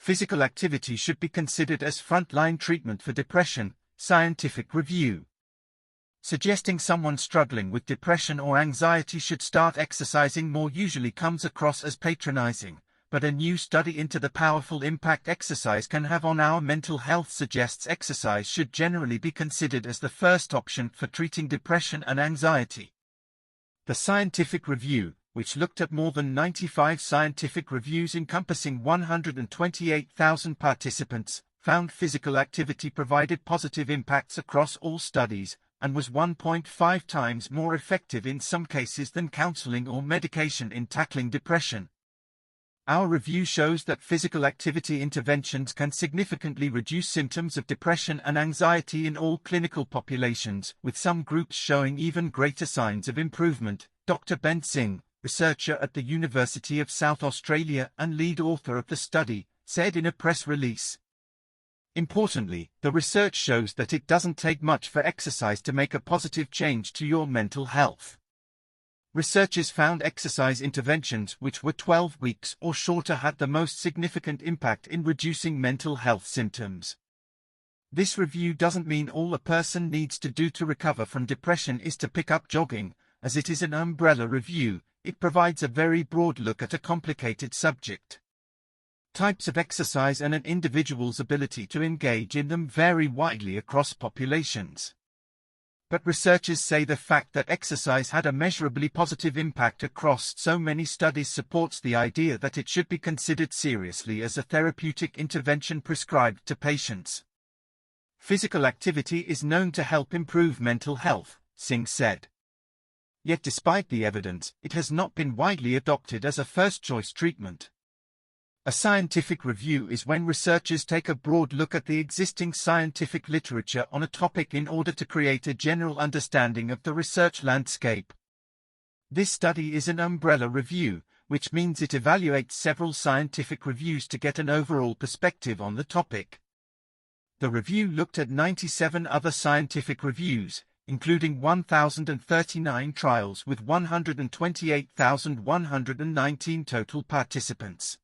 Physical activity should be considered as frontline treatment for depression, scientific review. Suggesting someone struggling with depression or anxiety should start exercising more usually comes across as patronizing, but a new study into the powerful impact exercise can have on our mental health suggests exercise should generally be considered as the first option for treating depression and anxiety. The scientific review, which looked at more than 95 scientific reviews encompassing 128,000 participants, found physical activity provided positive impacts across all studies, and was 1.5 times more effective in some cases than counseling or medication in tackling depression. Our review shows that physical activity interventions can significantly reduce symptoms of depression and anxiety in all clinical populations, with some groups showing even greater signs of improvement. Dr. Ben Singh, researcher at the University of South Australia and lead author of the study, said in a press release. Importantly, the research shows that it doesn't take much for exercise to make a positive change to your mental health. Researchers found exercise interventions which were 12 weeks or shorter had the most significant impact in reducing mental health symptoms. This review doesn't mean all a person needs to do to recover from depression is to pick up jogging, as it is an umbrella review. It provides a very broad look at a complicated subject. Types of exercise and an individual's ability to engage in them vary widely across populations. But researchers say the fact that exercise had a measurably positive impact across so many studies supports the idea that it should be considered seriously as a therapeutic intervention prescribed to patients. Physical activity is known to help improve mental health, Singh said. Yet despite the evidence, it has not been widely adopted as a first-choice treatment. A scientific review is when researchers take a broad look at the existing scientific literature on a topic in order to create a general understanding of the research landscape. This study is an umbrella review, which means it evaluates several scientific reviews to get an overall perspective on the topic. The review looked at 97 other scientific reviews, including 1,039 trials with 128,119 total participants.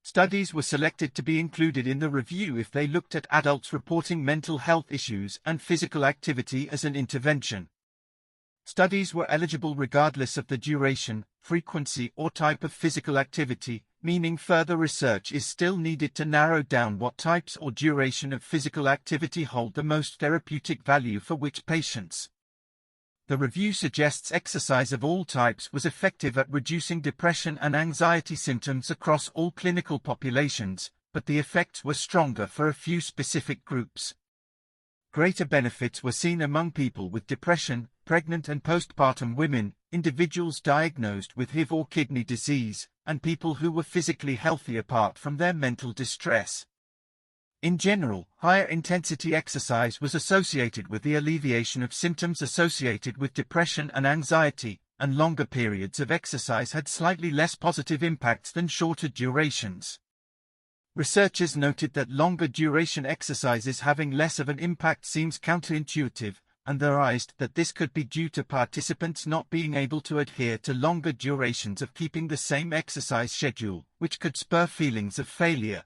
Studies were selected to be included in the review if they looked at adults reporting mental health issues and physical activity as an intervention. Studies were eligible regardless of the duration, frequency, or type of physical activity, meaning further research is still needed to narrow down what types or duration of physical activity hold the most therapeutic value for which patients. The review suggests exercise of all types was effective at reducing depression and anxiety symptoms across all clinical populations, but the effects were stronger for a few specific groups. Greater benefits were seen among people with depression, pregnant and postpartum women, individuals diagnosed with HIV or kidney disease, and people who were physically healthy apart from their mental distress. In general, higher intensity exercise was associated with the alleviation of symptoms associated with depression and anxiety, and longer periods of exercise had slightly less positive impacts than shorter durations. Researchers noted that longer duration exercises having less of an impact seems counterintuitive, and theorized that this could be due to participants not being able to adhere to longer durations of keeping the same exercise schedule, which could spur feelings of failure.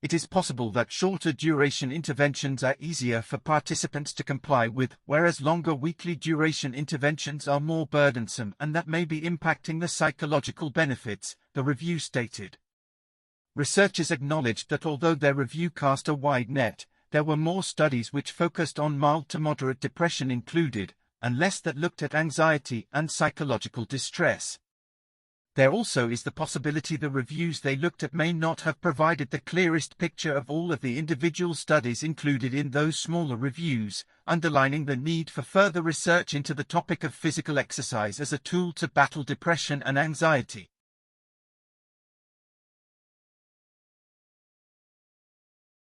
It is possible that shorter duration interventions are easier for participants to comply with, whereas longer weekly duration interventions are more burdensome and that may be impacting the psychological benefits, the review stated. Researchers acknowledged that although their review cast a wide net, there were more studies which focused on mild to moderate depression included, and less that looked at anxiety and psychological distress. There also is the possibility the reviews they looked at may not have provided the clearest picture of all of the individual studies included in those smaller reviews, underlining the need for further research into the topic of physical exercise as a tool to battle depression and anxiety.